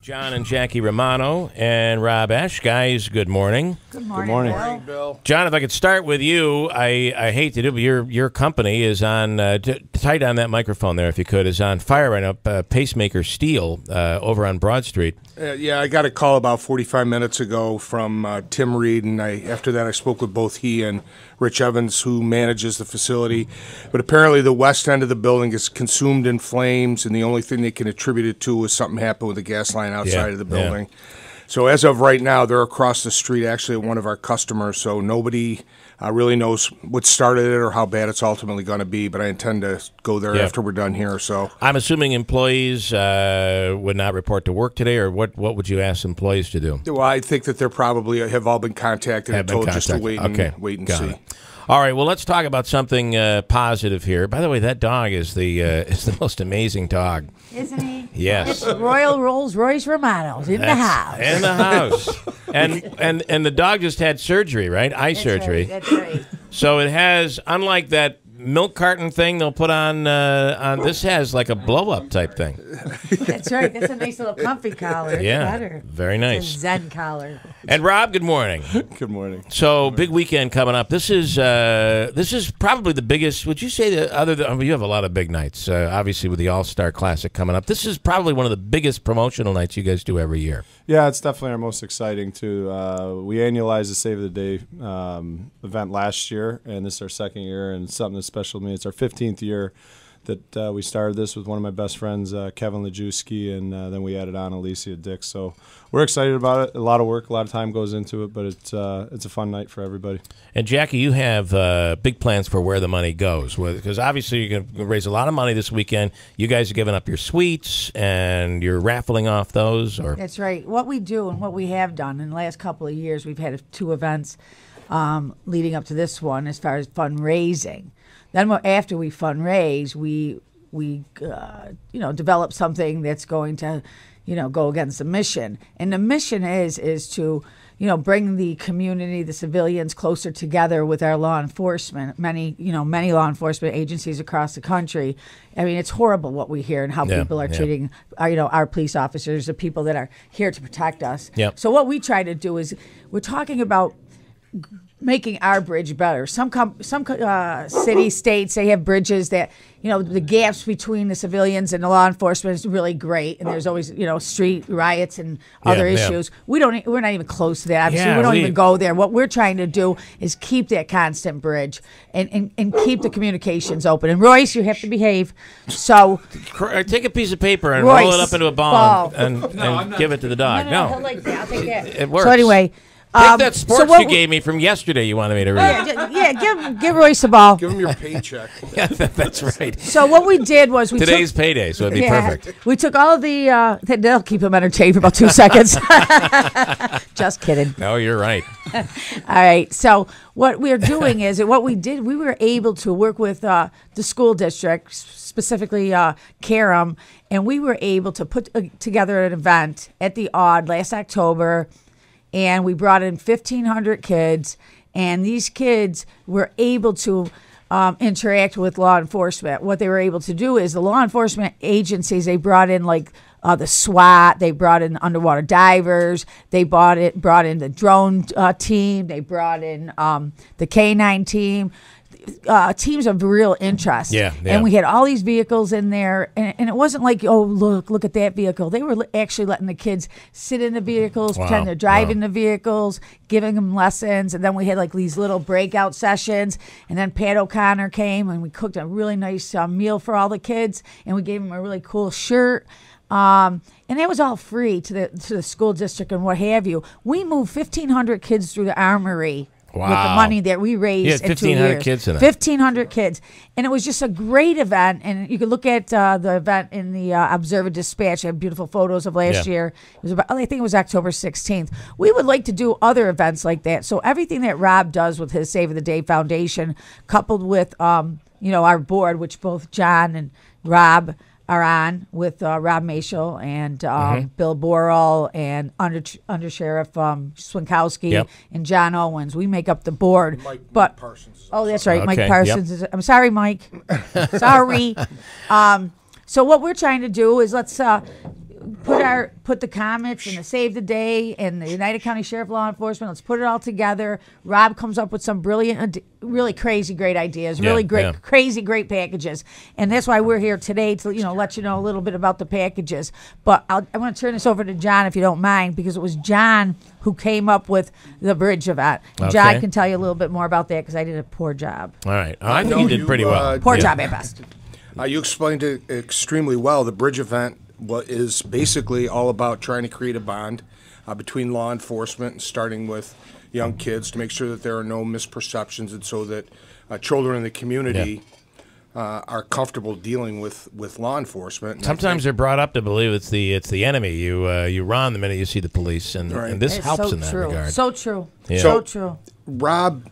John and Jackie Romano and Rob Esche. Guys, good morning. Good morning. Good morning, Bill. John, if I could start with you, I hate to do, but your company is on, tight on that microphone there if you could, is on fire right now, Pacemaker Steel over on Broad Street. Yeah, I got a call about 45 minutes ago from Tim Reed, and after that I spoke with both he and Rich Evans, who manages the facility. But apparently the west end of the building is consumed in flames, and the only thing they can attribute it to is something happened with the gas line outside of the building. Yeah. So as of right now, they're across the street, actually, at one of our customers, so nobody really knows what started it or how bad it's ultimately going to be, but I intend to go there after we're done here. So I'm assuming employees would not report to work today, or what would you ask employees to do? Well, I think that they're probably have all been contacted and told just to wait and see. All right, well, let's talk about something positive here. By the way, that dog is the most amazing dog. Isn't he? Yes. It's Royal Rolls-Royce Romano's in the house. In the house. and the dog just had surgery, right? Eye surgery. Right, that's right. So it has, unlike that milk carton thing they'll put on this has like a blow-up type thing. That's right. That's a nice little comfy collar. It's better. Very nice. It's a Zen collar. And Rob, good morning. Good morning. So big weekend coming up. This is probably the biggest. Would you say that you have a lot of big nights? Obviously with the All-Star Classic coming up, this is probably one of the biggest promotional nights you guys do every year. Yeah, it's definitely our most exciting too. We annualized the Save the Day event last year, and this is our second year, and something that's special to me. It's our 15th year that we started this with one of my best friends, Kevin Lajewski, and then we added on Alicia Dix. So we're excited about it. A lot of work, a lot of time goes into it, but it's a fun night for everybody. And Jackie, you have big plans for where the money goes, because obviously you're going to raise a lot of money this weekend. You guys are giving up your suites, and you're raffling off those. Or That's right. What we do and what we have done in the last couple of years, we've had 2 events leading up to this one as far as fundraising. Then after we fundraise, we develop something that's going to, go against the mission. And the mission is to, bring the community, the civilians closer together with our law enforcement. Many law enforcement agencies across the country. I mean, it's horrible what we hear and how people are treating, our police officers, the people that are here to protect us. Yep. So what we try to do is we're talking about making our bridge better. Some cities, states, they have bridges that, the gaps between the civilians and the law enforcement is really great, and there's always, street riots and other issues. We're not even close to that. Obviously, we don't even go there. What we're trying to do is keep that constant bridge and keep the communications open. And Royce, you have to behave. So take a piece of paper and Royce, roll it up into a ball and give it to the dog. No, he'll like that. I'll take that. It works. So anyway. Take that sports you gave me from yesterday you wanted me to read. Give Royce a ball. Give him your paycheck. Yeah, that's right. So what we did was Today's payday, so it'd be perfect. We took all of the, that'll keep him entertained for about 2 seconds. Just kidding. No, you're right. All right. So what we're doing is, what we did, we were able to work with the school district, specifically Carum, and we were able to put together an event at the Odd last October. And we brought in 1,500 kids, and these kids were able to interact with law enforcement. What they were able to do is the law enforcement agencies, they brought in like the SWAT, they brought in underwater divers, they brought in the drone team, they brought in the K9 team. Teams of real interest. Yeah. And we had all these vehicles in there, and it wasn't like, oh, look at that vehicle. They were actually letting the kids sit in the vehicles, pretend they're driving the vehicles, giving them lessons, and then we had like these little breakout sessions, and then Pat O'Connor came, and we cooked a really nice meal for all the kids, and we gave them a really cool shirt. And that was all free to the school district and what have you. We moved 1,500 kids through the armory. Wow. With the money that we raised in 2 years. 1,500 kids in it. 1,500 kids. And it was just a great event. And you could look at the event in the Observer-Dispatch. I have beautiful photos of last year. It was I think it was October 16th. We would like to do other events like that. So everything that Rob does with his Save the Day Foundation, coupled with our board, which both John and Rob are on, with Rob Mashel and Bill Borrell and Under Sheriff Swinkowski and John Owens. We make up the board. Mike Parsons. Oh, that's right. Mike Parsons. I'm sorry, Mike. Sorry. So what we're trying to do is let's put the Comets and the Save the Day and the United County Sheriff Law Enforcement. Let's put it all together. Rob comes up with some brilliant, really crazy, great ideas. Really great, crazy, great packages. And that's why we're here today to let you know a little bit about the packages. But I want to turn this over to John if you don't mind, because it was John who came up with the bridge event. Okay. John can tell you a little bit more about that because I did a poor job. All right. I think you did pretty well. Poor job at best. You explained it extremely well. The bridge event is basically all about trying to create a bond between law enforcement and starting with young kids to make sure that there are no misperceptions, and so that children in the community are comfortable dealing with law enforcement. And sometimes they're brought up to believe it's the enemy. You run the minute you see the police, and this helps in that regard. So true. Yeah. So true. Rob,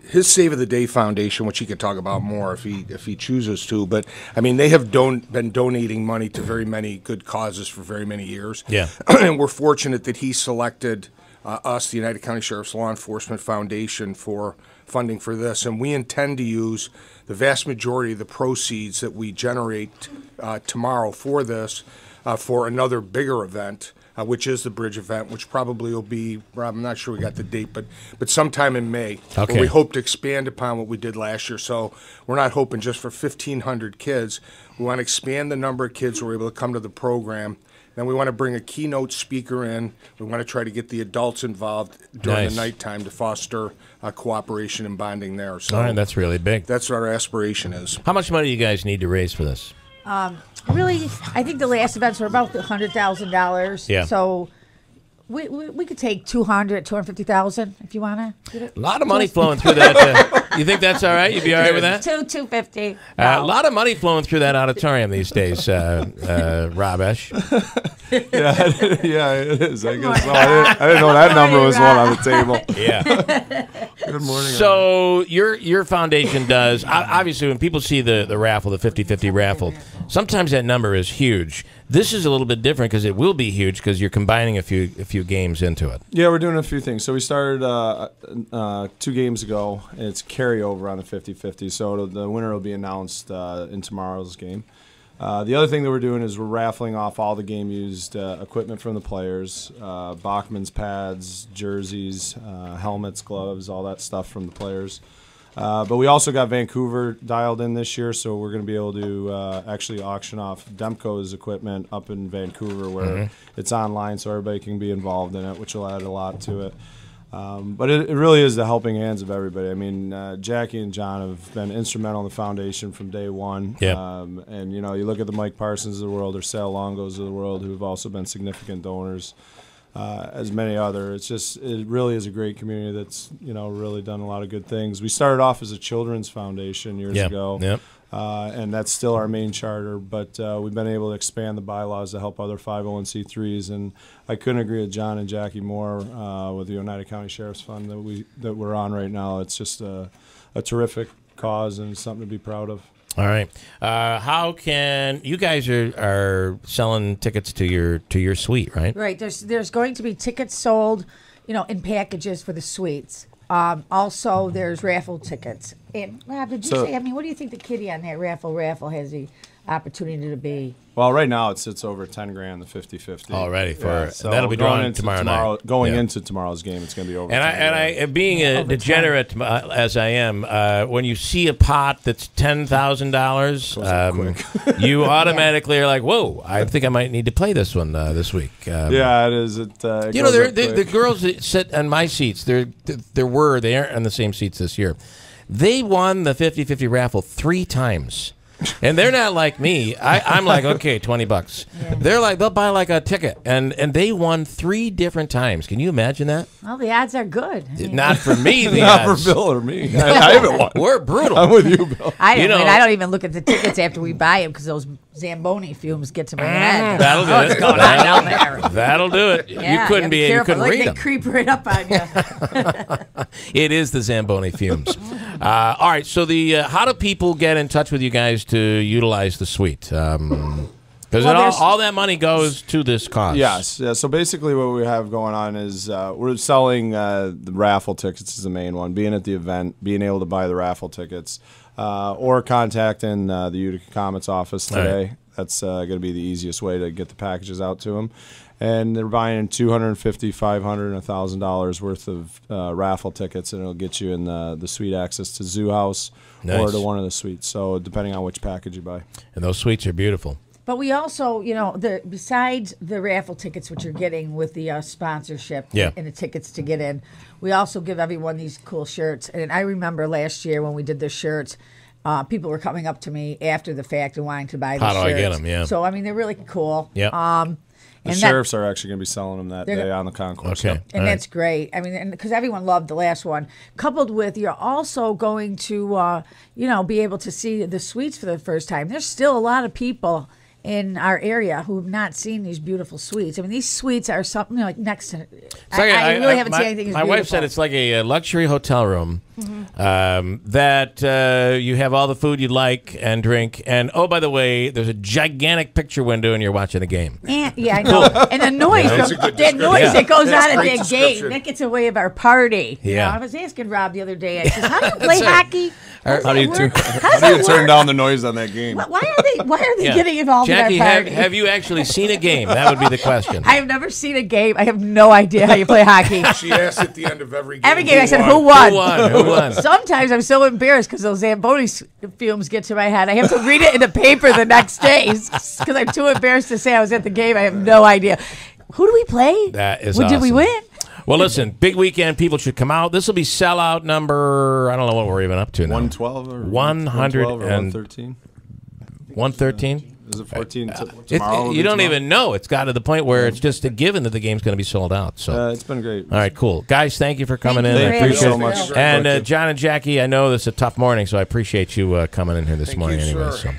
his Save of the Day Foundation, which he could talk about more if he chooses to, but I mean they have been donating money to very many good causes for very many years. Yeah, and we're fortunate that he selected us, the United County Sheriff's Law Enforcement Foundation, for funding for this, and we intend to use the vast majority of the proceeds that we generate tomorrow for this for another bigger event. Which is the bridge event, which probably will be, Rob, I'm not sure we got the date, but sometime in May. Okay. Where we hope to expand upon what we did last year. So we're not hoping just for 1,500 kids. We want to expand the number of kids who are able to come to the program. Then we want to bring a keynote speaker in. We want to try to get the adults involved during the nighttime to foster cooperation and bonding there. So all right, that's really big. That's what our aspiration is. How much money do you guys need to raise for this? Really, I think the last events were about $100,000. Yeah. So we could take 250,000 if you want to. A lot of money flowing through that. You think that's all right? You'd be all right with that? 250. A lot of money flowing through that auditorium these days, Rob Esche. Yeah, it is. I guess so. I didn't know that number was one on the table. Yeah. Good morning. So your foundation does, obviously when people see the raffle, the 50-50 raffle, sometimes that number is huge. This is a little bit different because it will be huge because you're combining a few games into it. Yeah, we're doing a few things. So we started 2 games ago, and it's carryover on the 50-50. So the winner will be announced in tomorrow's game. The other thing that we're doing is we're raffling off all the game-used equipment from the players, Bachman's pads, jerseys, helmets, gloves, all that stuff from the players. But we also got Vancouver dialed in this year, so we're going to be able to actually auction off Demco's equipment up in Vancouver where it's online so everybody can be involved in it, which will add a lot to it. But it really is the helping hands of everybody. I mean, Jackie and John have been instrumental in the foundation from day one. Yep. And, you like at the Mike Parsons of the world or Sal Longos of the world who have also been significant donors. As many other. It really is a great community that's, really done a lot of good things. We started off as a children's foundation years ago. Yep. And that's still our main charter, but we've been able to expand the bylaws to help other 501c3s, and I couldn't agree with John and Jackie more with the United County Sheriff's Fund that we're on right now. It's just a terrific cause and something to be proud of. All right. How can you guys are selling tickets to your suite, right? Right. There's going to be tickets sold, in packages for the suites. Also, there's raffle tickets. And Rob, did you say? I mean, what do you think the kitty on that raffle has the opportunity to be? Well, right now it sits over $10,000, the 50-50. Already So that'll be drawn tomorrow night. Going into tomorrow's game, it's going to be over. And I being a degenerate as I am, when you see a pot that's $10,000, you automatically are like, "Whoa! I think I might need to play this one this week." Yeah, it is. The girls that sit on my seats, they aren't on the same seats this year. They won the 50-50 raffle 3 times. And they're not like me. I'm like, okay, $20. Yeah. They're like, they'll buy like a ticket, and they won 3 different times. Can you imagine that? Well, the odds are good. Not for me. Not for Bill or me. I haven't won. We're brutal. I'm with you, Bill. I don't even look at the tickets after we buy them because those Zamboni fumes get to my head. That'll do it. What's going on down there? That'll do it. Yeah, you couldn't read they them. Creep right up on you. It is the Zamboni fumes. All right. So how do people get in touch with you guys to utilize the suite? Because all that money goes to this cause. Yes. Yeah, so basically what we have going on is we're selling the raffle tickets is the main one, being at the event, being able to buy the raffle tickets, or contacting the Utica Comets office today. That's going to be the easiest way to get the packages out to them. And they're buying $250, $500, and $1,000 worth of raffle tickets, and it'll get you in the suite access to Zoo House or to one of the suites. So depending on which package you buy. And those suites are beautiful. But we also, besides the raffle tickets, which you're getting with the sponsorship and the tickets to get in, we also give everyone these cool shirts. And I remember last year when we did the shirts, people were coming up to me after the fact and wanting to buy the shirts. How do I get them? Yeah. So, I mean, they're really cool. Yeah. The sheriffs are actually going to be selling them that day on the concourse. Okay. And that's great. I mean, because everyone loved the last one. Coupled with, you're also going to, be able to see the suites for the first time. There's still a lot of people in our area who have not seen these beautiful suites. I mean, these suites are something like next to. I really haven't seen anything as beautiful. My wife said it's like a luxury hotel room that you have all the food you'd like and drink. And, oh, by the way, there's a gigantic picture window and you're watching a game. And, I know. And the noise, that goes on at that game, that gets away of our party. Yeah. I was asking Rob the other day, I said, how do you play hockey? How do you turn down the noise on that game? Why are they getting involved Jackie, in our party? have you actually seen a game? That would be the question. I have never seen a game. I have no idea how you play hockey. She asks at the end of every game. Every game I said, who won? Who won? Sometimes I'm so embarrassed because those Zamboni fumes get to my head. I have to read it in the paper the next day because I'm too embarrassed to say I was at the game. I have no idea. Who do we play? That is awesome. Did we win? Well, listen, big weekend. People should come out. This will be sellout number, I don't know what we're even up to now. 112 or 113? 113? Is it 14 tomorrow? You don't even know. It's got to the point where it's just a given that the game's going to be sold out. So it's been great. All right, cool. Guys, thank you for coming in. Thank I appreciate you it so much. And John and Jackie, I know this is a tough morning, so I appreciate you coming in here this morning you, anyway. sir. So.